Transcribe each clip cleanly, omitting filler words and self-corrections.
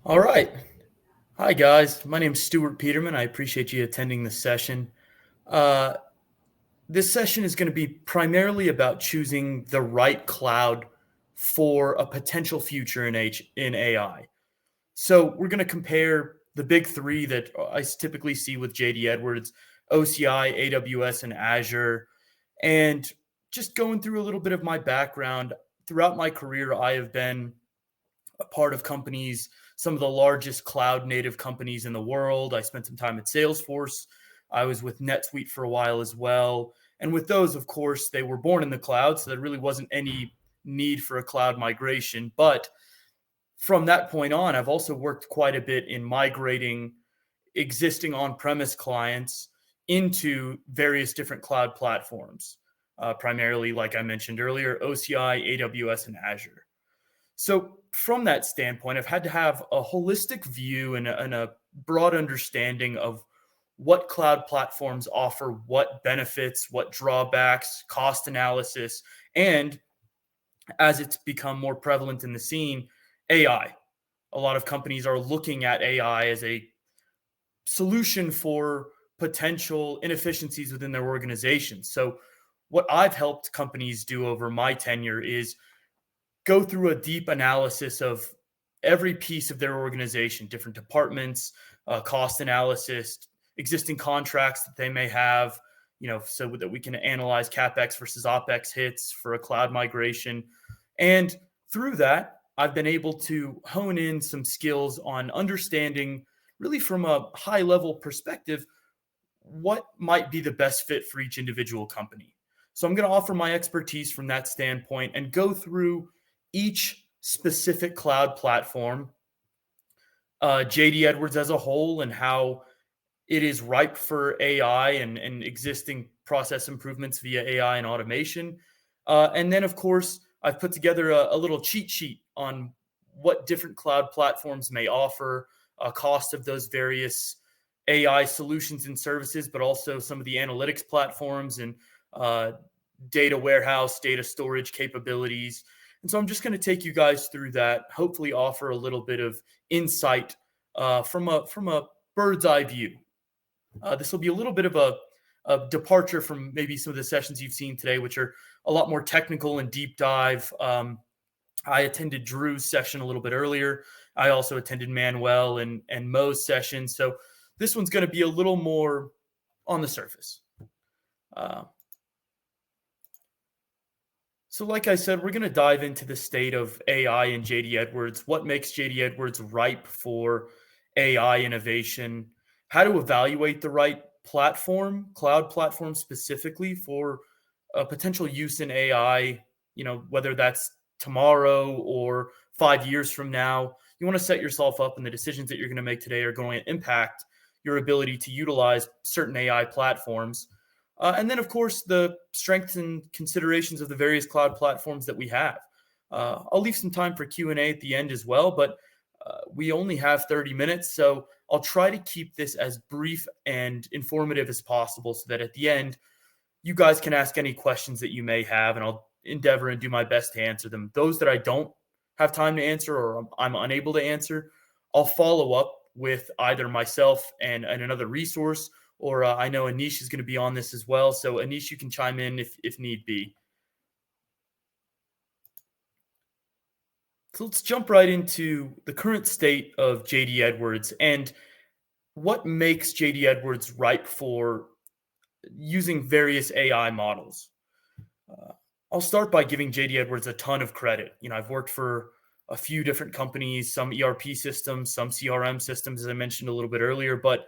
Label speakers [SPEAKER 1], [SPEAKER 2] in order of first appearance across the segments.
[SPEAKER 1] All right. Hi, guys. My name's Stuart Peterman. I appreciate you attending this session. Uh, this session is going to be primarily about choosing the right cloud for a potential future in AI. So we're going to compare the big three that I typically see with JD Edwards: OCI, AWS, and Azure. And just going through a little bit of my background. Throughout my career, I have been a part of companies, some of the largest cloud native companies in the world. I spent some time at Salesforce. I was with NetSuite for a while as well. And with those, of course, they were born in the cloud, so there really wasn't any need for a cloud migration. But from that point on, I've also worked quite a bit in migrating existing on premise clients into various different cloud platforms, primarily, like I mentioned earlier, OCI, AWS, and Azure. So, from that standpoint, I've had to have a holistic view and a broad understanding of what cloud platforms offer, what benefits, what drawbacks, cost analysis, and as it's become more prevalent in the scene, AI. A lot of companies are looking at AI as a solution for potential inefficiencies within their organizations. So, what I've helped companies do over my tenure is go through a deep analysis of every piece of their organization, different departments, cost analysis, existing contracts that they may have, so that we can analyze CapEx versus OpEx hits for a cloud migration. And through that, I've been able to hone in some skills on understanding, really from a high level perspective, what might be the best fit for each individual company. So I'm going to offer my expertise from that standpoint and go through each specific cloud platform, JD Edwards as a whole, and how it is ripe for AI and existing process improvements via AI and automation. And then, of course, I've put together a little cheat sheet on what different cloud platforms may offer, cost of those various AI solutions and services, but also some of the analytics platforms and uh, data warehouse, data storage capabilities. And so I'm just going to take you guys through that, hopefully offer a little bit of insight from a bird's eye view. This will be a little bit of a departure from maybe some of the sessions you've seen today, which are a lot more technical and deep dive. I attended Drew's session a little bit earlier. I also attended Manuel and Mo's session. So this one's going to be a little more on the surface. Uh, so, like I said, we're going to dive into the state of AI and JD Edwards, what makes JD Edwards ripe for AI innovation, how to evaluate the right platform, cloud platform specifically for a potential use in AI, whether that's tomorrow or 5 years from now. You want to set yourself up, and the decisions that you're going to make today are going to impact your ability to utilize certain AI platforms. And then, of course, the strengths and considerations of the various cloud platforms that we have. I'll leave some time for Q&A at the end as well, but we only have 30 minutes, so I'll try to keep this as brief and informative as possible so that at the end, you guys can ask any questions that you may have, and I'll endeavor and do my best to answer them. Those that I don't have time to answer or I'm unable to answer, I'll follow up with either myself and another resource, or I know Anish is going to be on this as well. So Anish, you can chime in if need be. So let's jump right into the current state of JD Edwards and what makes JD Edwards ripe for using various AI models. Uh, I'll start by giving JD Edwards a ton of credit. I've worked for a few different companies, some ERP systems, some CRM systems, as I mentioned a little bit earlier, but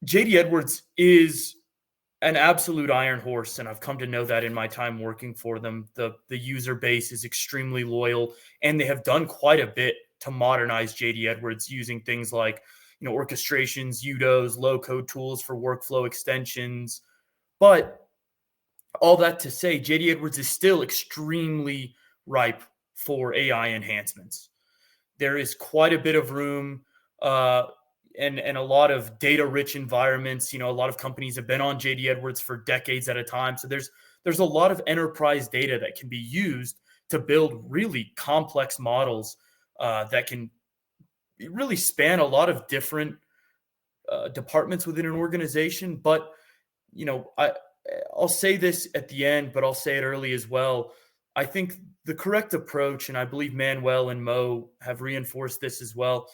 [SPEAKER 1] JD Edwards is an absolute iron horse, and I've come to know that in my time working for them. The user base is extremely loyal, and they have done quite a bit to modernize JD Edwards using things like orchestrations, UDOs, low code tools for workflow extensions. But all that to say, JD Edwards is still extremely ripe for AI enhancements. There is quite a bit of room and a lot of data rich environments. A lot of companies have been on JD Edwards for decades at a time. So there's a lot of enterprise data that can be used to build really complex models that can really span a lot of different departments within an organization. But I'll say this at the end, but I'll say it early as well. I think the correct approach, and I believe Manuel and Mo have reinforced this as well,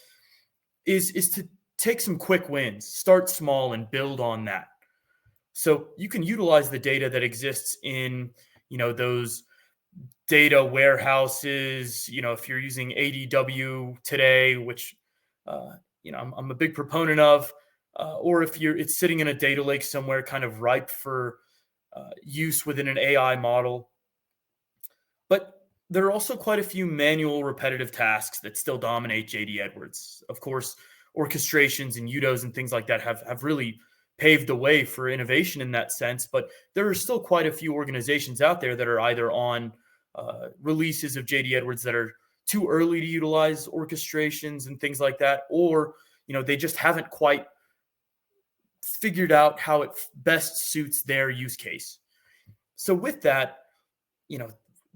[SPEAKER 1] is to take some quick wins, start small, and build on that. So you can utilize the data that exists in those data warehouses. If you're using ADW today, which I'm a big proponent of, or if it's sitting in a data lake somewhere, kind of ripe for use within an AI model. But there are also quite a few manual repetitive tasks that still dominate JD Edwards. Of course, orchestrations and UDOs and things like that have really paved the way for innovation in that sense. But there are still quite a few organizations out there that are either on releases of JD Edwards that are too early to utilize orchestrations and things like that, or they just haven't quite figured out how it best suits their use case. So with that,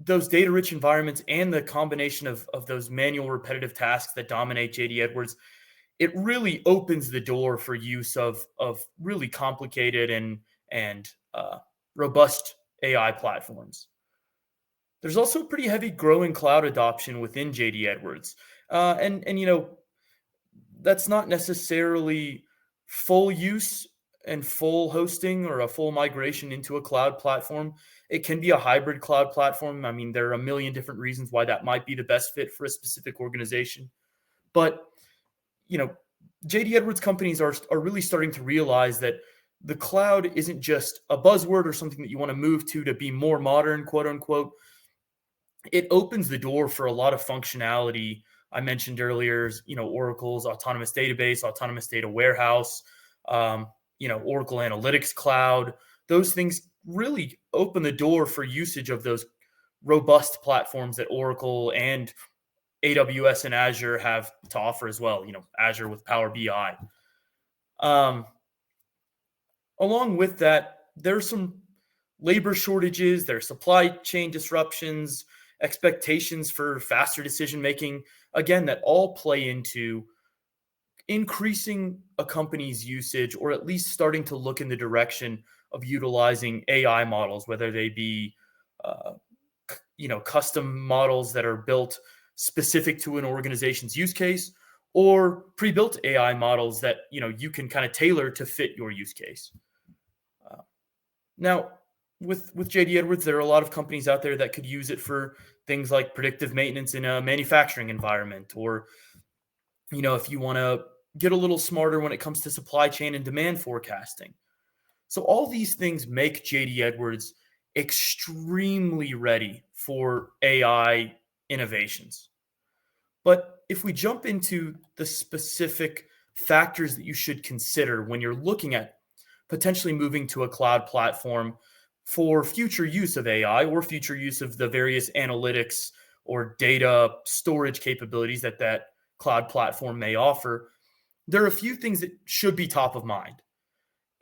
[SPEAKER 1] those data-rich environments and the combination of those manual repetitive tasks that dominate JD Edwards, it really opens the door for use of really complicated and robust AI platforms. There's also a pretty heavy growing cloud adoption within JD Edwards. And that's not necessarily full use and full hosting or a full migration into a cloud platform. It can be a hybrid cloud platform. I mean, there are a million different reasons why that might be the best fit for a specific organization. But, JD Edwards companies are really starting to realize that the cloud isn't just a buzzword or something that you want to move to be more modern, quote unquote. It opens the door for a lot of functionality. I mentioned earlier, Oracle's autonomous database, autonomous data warehouse, Oracle Analytics Cloud. Those things really open the door for usage of those robust platforms that Oracle and AWS and Azure have to offer as well. Azure with Power BI. Along with that, there's some labor shortages, there's supply chain disruptions, expectations for faster decision making. Again, that all play into increasing a company's usage, or at least starting to look in the direction of utilizing AI models, whether they be custom models that are built specific to an organization's use case, or pre-built AI models that you can kind of tailor to fit your use case. Now, with JD Edwards, there are a lot of companies out there that could use it for things like predictive maintenance in a manufacturing environment, or if you want to get a little smarter when it comes to supply chain and demand forecasting. So all these things make JD Edwards extremely ready for AI innovations. But if we jump into the specific factors that you should consider when you're looking at potentially moving to a cloud platform for future use of AI or future use of the various analytics or data storage capabilities that cloud platform may offer, there are a few things that should be top of mind.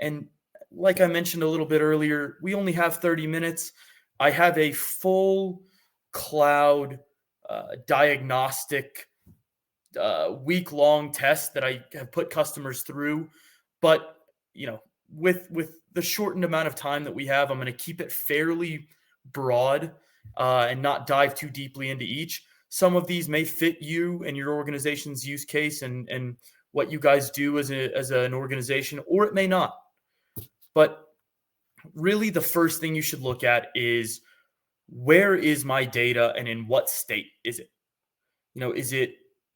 [SPEAKER 1] And like I mentioned a little bit earlier, we only have 30 minutes. I have a full cloud diagnostic week-long test that I have put customers through. But, with the shortened amount of time that we have, I'm going to keep it fairly broad and not dive too deeply into each. Some of these may fit you and your organization's use case and what you guys do as an organization, or it may not. But really, the first thing you should look at is, where is my data and in what state is it?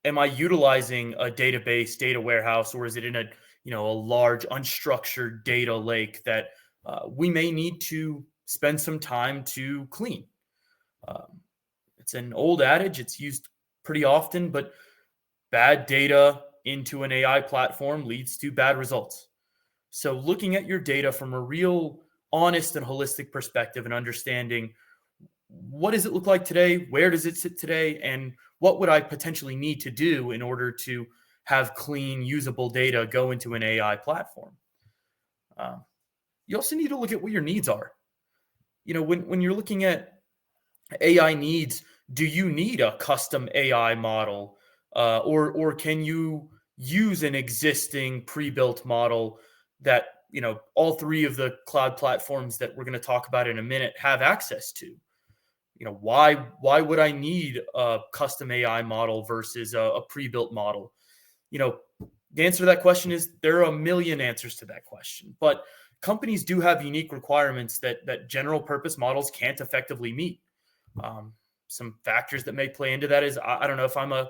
[SPEAKER 1] Am I utilizing a database, data warehouse, or is it in a large unstructured data lake that we may need to spend some time to clean? It's an old adage. It's used pretty often, but bad data into an AI platform leads to bad results. So looking at your data from a real honest and holistic perspective and understanding, what does it look like today? Where does it sit today? And what would I potentially need to do in order to have clean, usable data go into an AI platform? You also need to look at what your needs are. When you're looking at AI needs, do you need a custom AI model or can you use an existing pre-built model that all three of the cloud platforms that we're going to talk about in a minute have access to? Why would I need a custom AI model versus a pre-built model? The answer to that question is there are a million answers to that question, but companies do have unique requirements that general purpose models can't effectively meet. Some factors that may play into that is I don't know if I'm a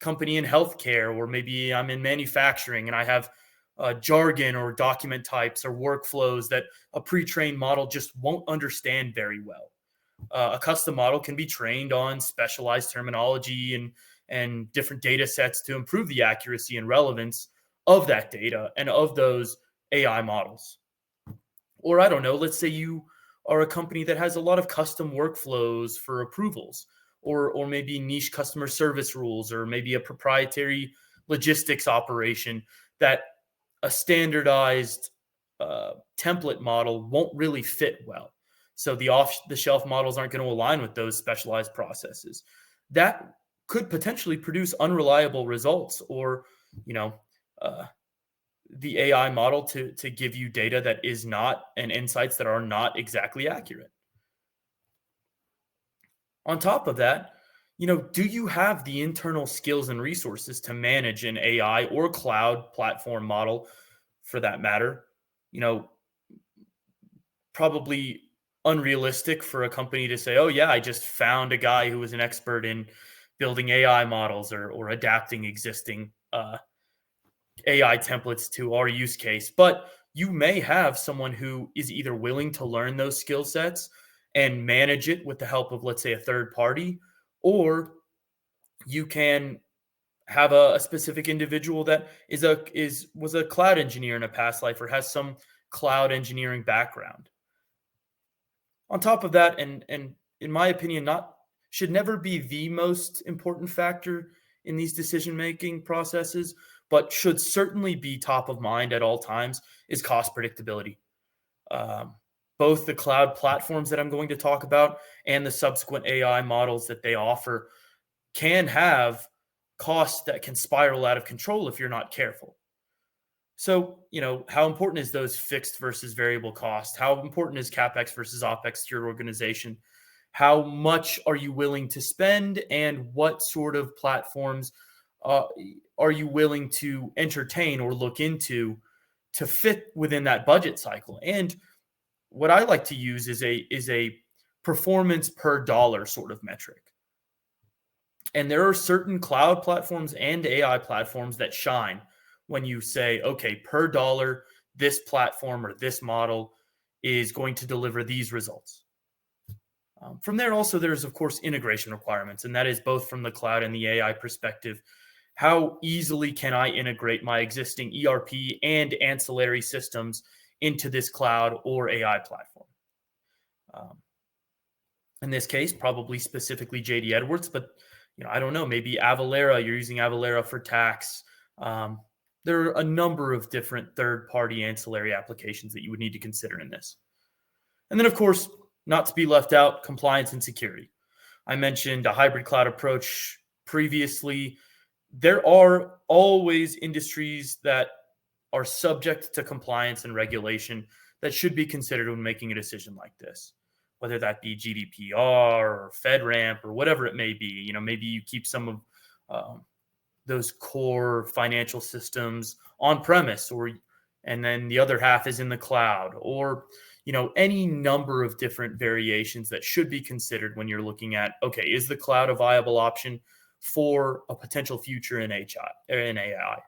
[SPEAKER 1] company in healthcare, or maybe I'm in manufacturing and I have jargon or document types or workflows that a pre-trained model just won't understand very well. A custom model can be trained on specialized terminology and different data sets to improve the accuracy and relevance of that data and of those AI models. Or I don't know, let's say you are a company that has a lot of custom workflows for approvals, or maybe niche customer service rules, or maybe a proprietary logistics operation that a standardized template model won't really fit well. So the off-the-shelf models aren't going to align with those specialized processes. That could potentially produce unreliable results, or the AI model to give you data that is not, and insights that are not exactly accurate. On top of that, do you have the internal skills and resources to manage an AI or cloud platform model, for that matter? Probably unrealistic for a company to say, oh yeah, I just found a guy who was an expert in building AI models, or adapting existing AI templates to our use case. But you may have someone who is either willing to learn those skill sets and manage it with the help of, let's say, a third party, or you can have a specific individual that was a cloud engineer in a past life, or has some cloud engineering background. On top of that, and in my opinion, should never be the most important factor in these decision-making processes, but should certainly be top of mind at all times, is cost predictability. Both the cloud platforms that I'm going to talk about and the subsequent AI models that they offer can have costs that can spiral out of control if you're not careful. So, how important is those fixed versus variable costs? How important is CapEx versus OpEx to your organization? How much are you willing to spend, and what sort of platforms are you willing to entertain or look into to fit within that budget cycle? And what I like to use is a performance per dollar sort of metric. And there are certain cloud platforms and AI platforms that shine when you say, okay, per dollar, this platform or this model is going to deliver these results. From there, also, there's, of course, integration requirements, and that is both from the cloud and the AI perspective. How easily can I integrate my existing ERP and ancillary systems into this cloud or AI platform? In this case, probably specifically JD Edwards, but I don't know, maybe Avalara, you're using Avalara for tax. There are a number of different third-party ancillary applications that you would need to consider in this. And then, of course, not to be left out, compliance and security. I mentioned a hybrid cloud approach previously. There are always industries that are subject to compliance and regulation that should be considered when making a decision like this, whether that be GDPR or FedRAMP or whatever it may be. Maybe you keep some of those core financial systems on premise, and then the other half is in the cloud, or any number of different variations that should be considered when you're looking at, okay, is the cloud a viable option for a potential future in AI?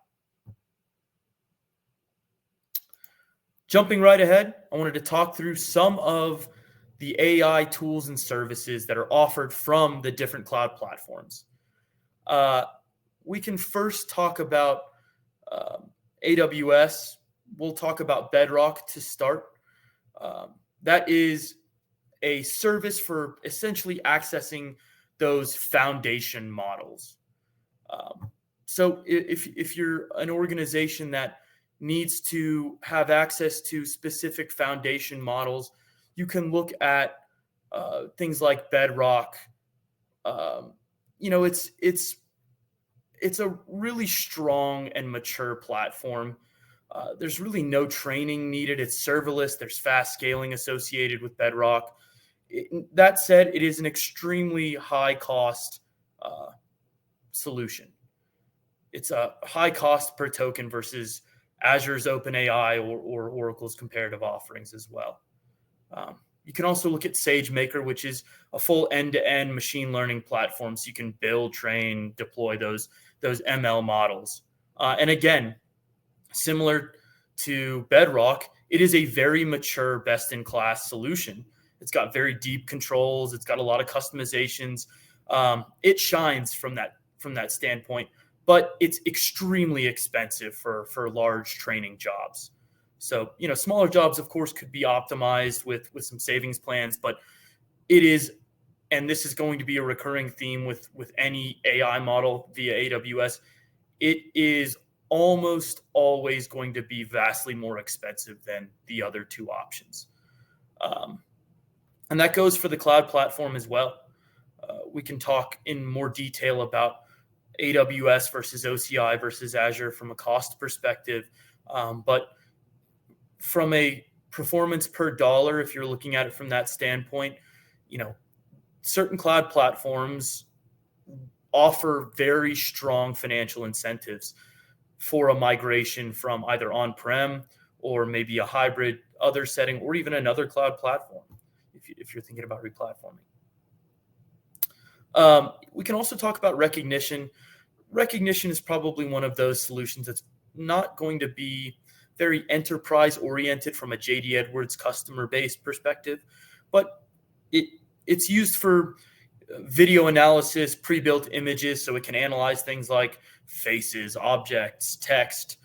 [SPEAKER 1] Jumping right ahead, I wanted to talk through some of the AI tools and services that are offered from the different cloud platforms. We can first talk about AWS. We'll talk about Bedrock to start. That is a service for essentially accessing those foundation models. So if you're an organization that needs to have access to specific foundation models, you can look at things like Bedrock. it's a really strong and mature platform. There's really no training needed. It's serverless. There's fast scaling associated with Bedrock. That said, it is an extremely high cost solution. It's a high cost per token versus Azure's OpenAI or Oracle's comparative offerings as well. You can also look at SageMaker, which is a full end-to-end machine learning platform, so you can build, train, deploy those ML models. And again, similar to Bedrock, it is a very mature, best-in-class solution. It's got very deep controls. It's got a lot of customizations. It shines from that standpoint, but it's extremely expensive for large training jobs. So, smaller jobs, of course, could be optimized with some savings plans, but it is, and this is going to be a recurring theme with any AI model via AWS, it is almost always going to be vastly more expensive than the other two options. And that goes for the cloud platform as well. We can talk in more detail about AWS versus OCI versus Azure from a cost perspective. But from a performance per dollar, if you're looking at it from that standpoint, certain cloud platforms offer very strong financial incentives for a migration from either on-prem or maybe a hybrid other setting, or even another cloud platform if you're thinking about replatforming. We can also talk about recognition. Recognition is probably one of those solutions that's not going to be very enterprise oriented from a JD Edwards customer base perspective, but it's used for video analysis, pre-built images, so it can analyze things like faces, objects, text,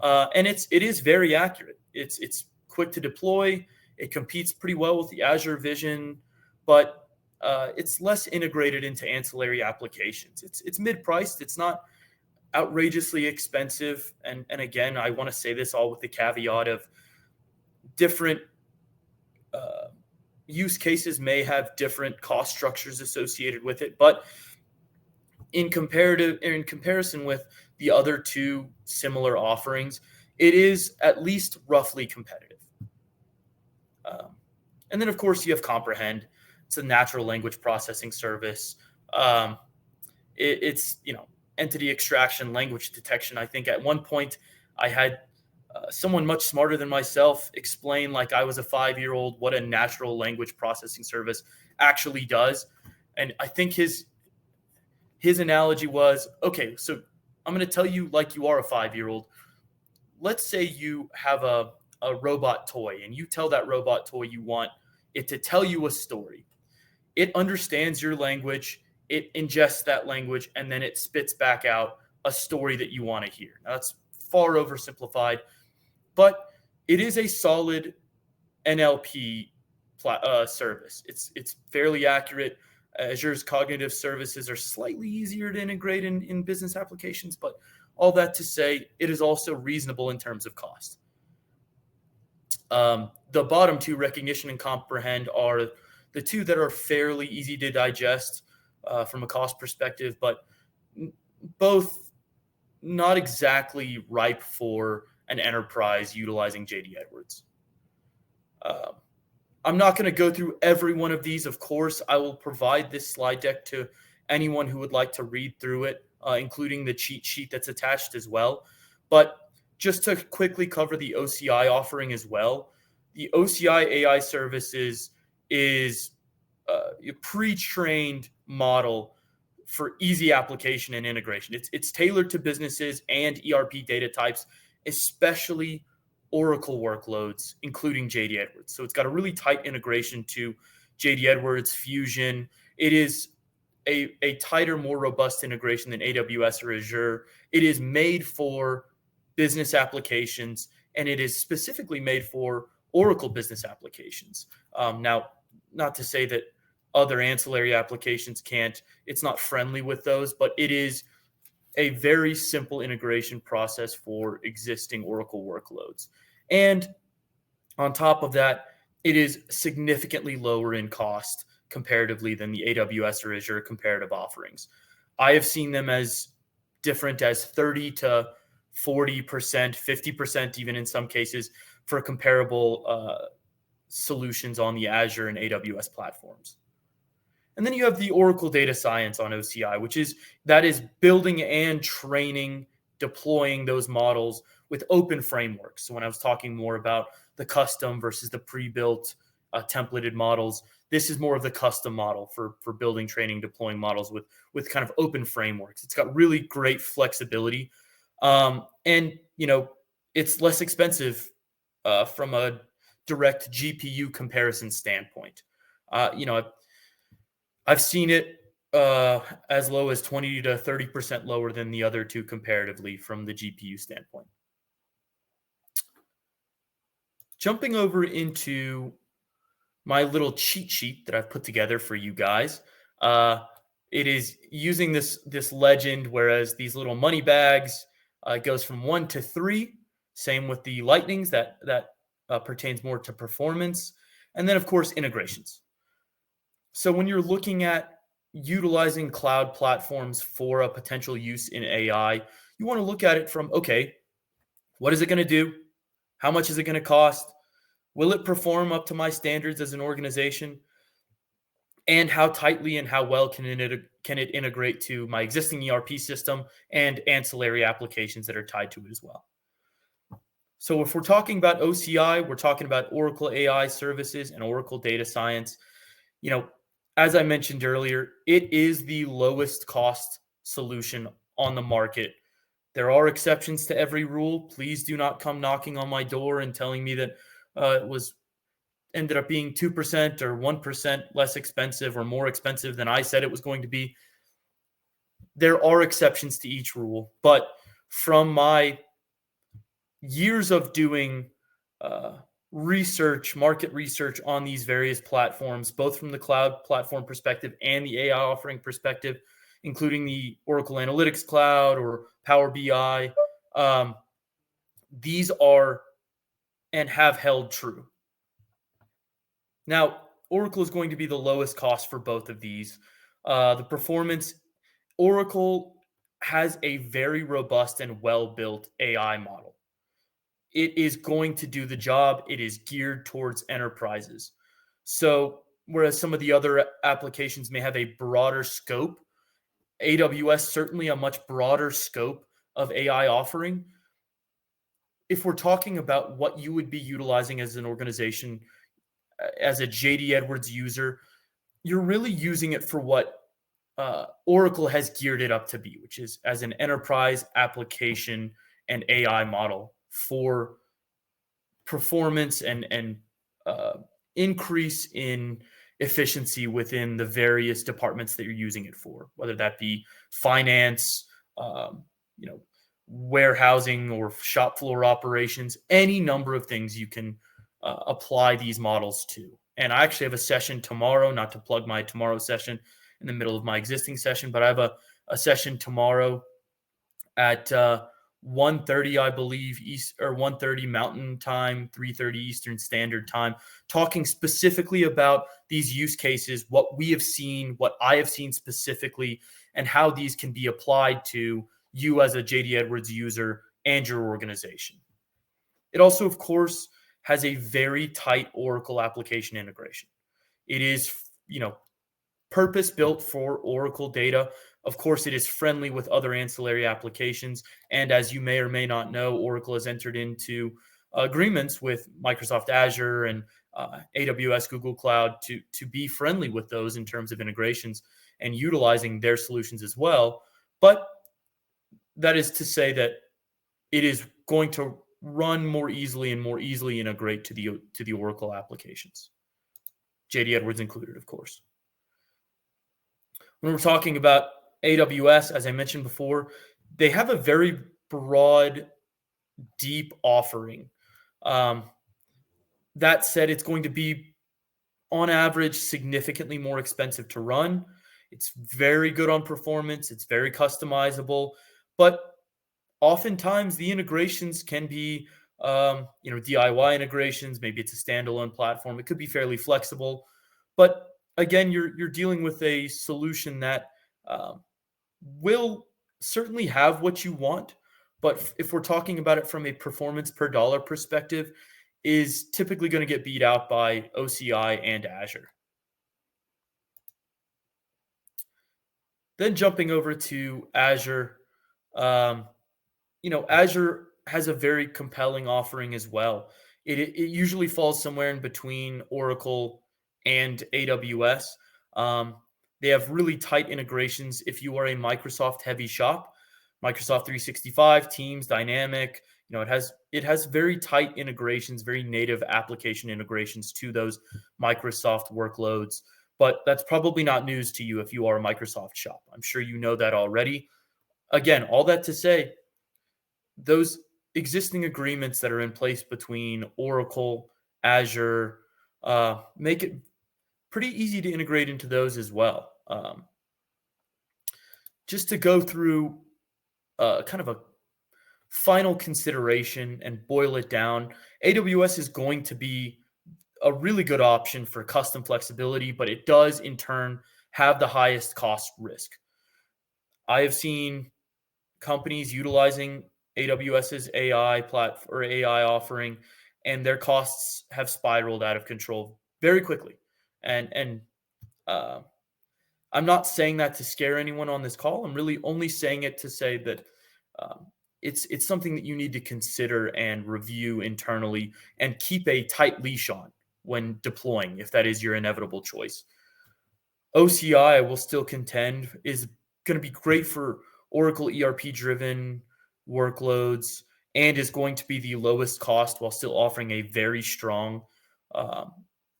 [SPEAKER 1] and it is very accurate. It's quick to deploy. It competes pretty well with the Azure Vision, but it's less integrated into ancillary applications. It's mid-priced. It's not outrageously expensive. And again, I want to say this all with the caveat of different use cases may have different cost structures associated with it. But in comparison with the other two similar offerings, it is at least roughly competitive. And then, of course, you have Comprehend. It's a natural language processing service. It's entity extraction, language detection. I think at one point I had someone much smarter than myself explain, like I was a 5-year-old, what a natural language processing service actually does. And I think his analogy was, okay, so I'm going to tell you like you are a 5-year-old. Let's say you have a robot toy and you tell that robot toy you want it to tell you a story. It understands your language, it ingests that language, and then it spits back out a story that you want to hear. Now, that's far oversimplified, but it is a solid NLP service. It's fairly accurate. Azure's cognitive services are slightly easier to integrate in business applications, but all that to say, it is also reasonable in terms of cost. The bottom two, Recognition and Comprehend, are the two that are fairly easy to digest from a cost perspective, but both not exactly ripe for an enterprise utilizing JD Edwards. I'm not going to go through every one of these. Of course, I will provide this slide deck to anyone who would like to read through it, including the cheat sheet that's attached as well. But just to quickly cover the OCI offering as well, the OCI AI services is a pre-trained model for easy application and integration. It's tailored to businesses and ERP data types, especially Oracle workloads, including JD Edwards. So it's got a really tight integration to JD Edwards, Fusion. It is a tighter, more robust integration than AWS or Azure. It is made for business applications, and it is specifically made for Oracle business applications. Now, not to say that other ancillary applications can't. It's not friendly with those, but it is a very simple integration process for existing Oracle workloads. And on top of that, it is significantly lower in cost comparatively than the AWS or Azure comparative offerings. I have seen them as different as 30 to 40%, 50% even in some cases for comparable solutions on the Azure and AWS platforms. And then you have the Oracle data science on OCI, that is building and training, deploying those models with open frameworks. So when I was talking more about the custom versus the pre-built templated models, this is more of the custom model for building, training, deploying models with kind of open frameworks. It's got really great flexibility. And, it's less expensive from a direct GPU comparison standpoint. I've seen it as low as 20 to 30% lower than the other two comparatively from the GPU standpoint. Jumping over into my little cheat sheet that I've put together for you guys. It is using this legend, whereas these little money bags goes from 1 to 3. Same with the lightnings, that pertains more to performance. And then, of course, integrations. So when you're looking at utilizing cloud platforms for a potential use in AI, you want to look at it from, okay, what is it going to do? How much is it going to cost? Will it perform up to my standards as an organization? And how tightly and how well can it integrate to my existing ERP system and ancillary applications that are tied to it as well? So if we're talking about OCI, we're talking about Oracle AI services and Oracle data science. As I mentioned earlier, it is the lowest cost solution on the market. There are exceptions to every rule. Please do not come knocking on my door and telling me that it ended up being 2% or 1% less expensive or more expensive than I said it was going to be. There are exceptions to each rule, but from my years of doing market research on these various platforms, both from the cloud platform perspective and the AI offering perspective, including the Oracle Analytics Cloud or Power BI, these are and have held true. Now, Oracle is going to be the lowest cost for both of these. The performance, Oracle has a very robust and well-built AI model. It is going to do the job. It is geared towards enterprises. So whereas some of the other applications may have a broader scope, AWS certainly a much broader scope of AI offering. If we're talking about what you would be utilizing as an organization, as a JD Edwards user, you're really using it for what Oracle has geared it up to be, which is as an enterprise application and AI model for performance and increase in efficiency within the various departments that you're using it for, whether that be finance, warehousing or shop floor operations, any number of things you can apply these models to. And I actually have a session tomorrow, not to plug my tomorrow session in the middle of my existing session, but I have a session tomorrow at 1:30, I believe, East or 1:30 Mountain Time, 3:30 Eastern Standard Time, talking specifically about these use cases, what we have seen, what I have seen specifically, and how these can be applied to you as a JD Edwards user and your organization. It also, of course, has a very tight Oracle application integration. It is, purpose-built for Oracle data. Of course, it is friendly with other ancillary applications. And as you may or may not know, Oracle has entered into agreements with Microsoft Azure and AWS, Google Cloud to be friendly with those in terms of integrations and utilizing their solutions as well. But that is to say that it is going to run more easily and more easily integrate to the Oracle applications. JD Edwards included, of course. When we're talking about AWS, as I mentioned before, they have a very broad, deep offering. That said, it's going to be, on average, significantly more expensive to run. It's very good on performance. It's very customizable. But oftentimes, the integrations can be, DIY integrations. Maybe it's a standalone platform. It could be fairly flexible. But again, you're dealing with a solution that will certainly have what you want, but if we're talking about it from a performance per dollar perspective, is typically going to get beat out by OCI and Azure. Then jumping over to Azure, um, Azure has a very compelling offering as well. It usually falls somewhere in between Oracle and AWS. Um, they have really tight integrations if you are a Microsoft heavy shop. Microsoft 365, Teams, Dynamic, it has very tight integrations, very native application integrations to those Microsoft workloads. But that's probably not news to you if you are a Microsoft shop. I'm sure you know that already. Again, all that to say, those existing agreements that are in place between Oracle, Azure, make it pretty easy to integrate into those as well. Just to go through kind of a final consideration and boil it down, AWS is going to be a really good option for custom flexibility, but it does in turn have the highest cost risk. I have seen companies utilizing AWS's AI platform or AI offering, and their costs have spiraled out of control very quickly. And uh, I'm not saying that to scare anyone on this call. I'm really only saying it to say that um, it's something that you need to consider and review internally and keep a tight leash on when deploying, if that is your inevitable choice. OCI, I will still contend, is going to be great for Oracle ERP driven workloads and is going to be the lowest cost while still offering a very strong um,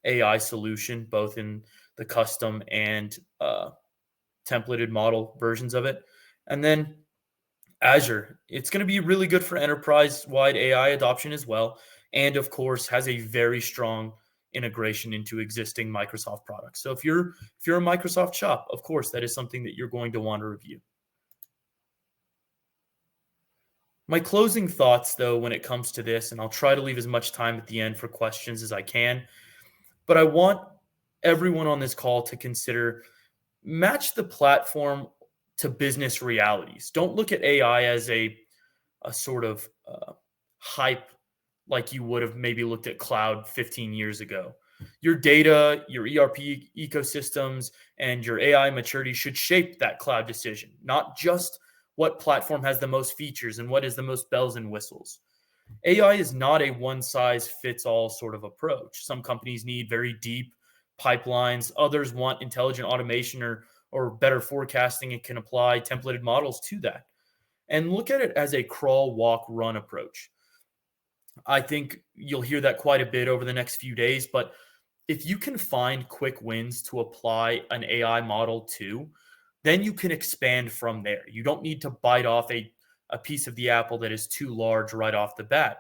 [SPEAKER 1] AI solution, both in the custom and templated model versions of it. And then Azure, it's going to be really good for enterprise wide AI adoption as well. And of course, has a very strong integration into existing Microsoft products. So if you're a Microsoft shop, of course, that is something that you're going to want to review. My closing thoughts, though, when it comes to this, and I'll try to leave as much time at the end for questions as I can, but I want everyone on this call to consider match the platform to business realities. Don't look at AI as a sort of hype like you would have maybe looked at cloud 15 years ago. Your data, your ERP ecosystems, and your AI maturity should shape that cloud decision, not just what platform has the most features and what is the most bells and whistles. AI is not a one size fits all sort of approach. Some companies need very deep pipelines, others want intelligent automation or better forecasting and can apply templated models to that. And look at it as a crawl, walk, run approach. I think you'll hear that quite a bit over the next few days, but if you can find quick wins to apply an AI model to, then you can expand from there. You don't need to bite off a piece of the apple that is too large right off the bat.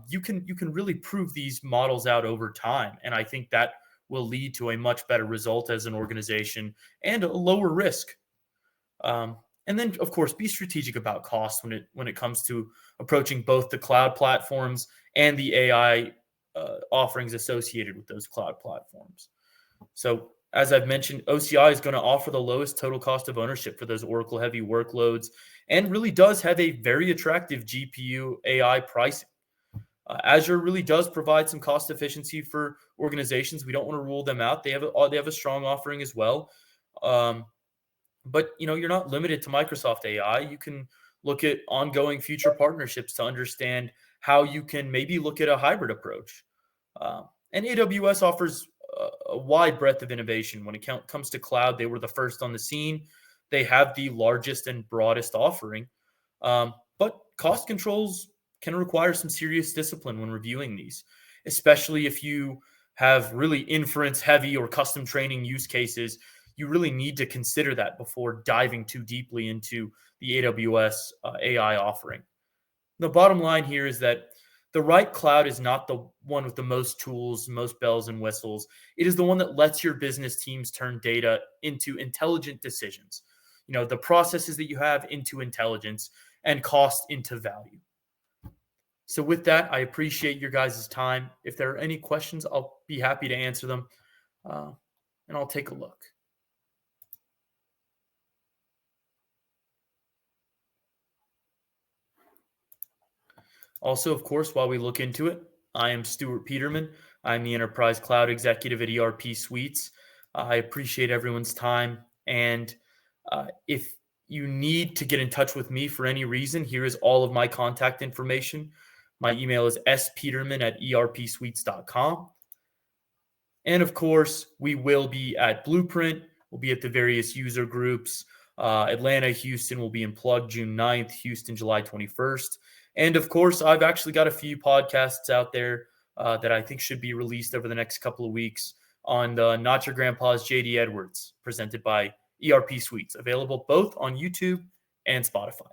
[SPEAKER 1] You can really prove these models out over time, and I think that will lead to a much better result as an organization and a lower risk. And then, of course, be strategic about cost when it comes to approaching both the cloud platforms and the AI offerings associated with those cloud platforms. So, as I've mentioned, OCI is going to offer the lowest total cost of ownership for those Oracle heavy workloads and really does have a very attractive GPU AI pricing. Azure really does provide some cost efficiency for organizations. We don't want to rule them out. They have a strong offering as well. Um, but you're not limited to Microsoft AI. You can look at ongoing future partnerships to understand how you can maybe look at a hybrid approach. And AWS offers a wide breadth of innovation when it comes to cloud. They were the first on the scene. They have the largest and broadest offering. But cost controls can require some serious discipline when reviewing these, especially if you have really inference heavy or custom training use cases. You really need to consider that before diving too deeply into the AWS AI offering. The bottom line here is that the right cloud is not the one with the most tools, most bells and whistles. It is the one that lets your business teams turn data into intelligent decisions. The processes that you have into intelligence and cost into value. So with that, I appreciate your guys' time. If there are any questions, I'll be happy to answer them, and I'll take a look. Also, of course, while we look into it, I am Stuart Peterman. I'm the Enterprise Cloud Executive at ERP Suites. I appreciate everyone's time. And if you need to get in touch with me for any reason, here is all of my contact information. My email is speterman@erpsuites.com. And of course, we will be at Blueprint. We'll be at the various user groups. Atlanta, Houston will be in Plug June 9th, Houston, July 21st. And of course, I've actually got a few podcasts out there that I think should be released over the next couple of weeks on the Not Your Grandpa's JD Edwards, presented by ERP Suites, available both on YouTube and Spotify.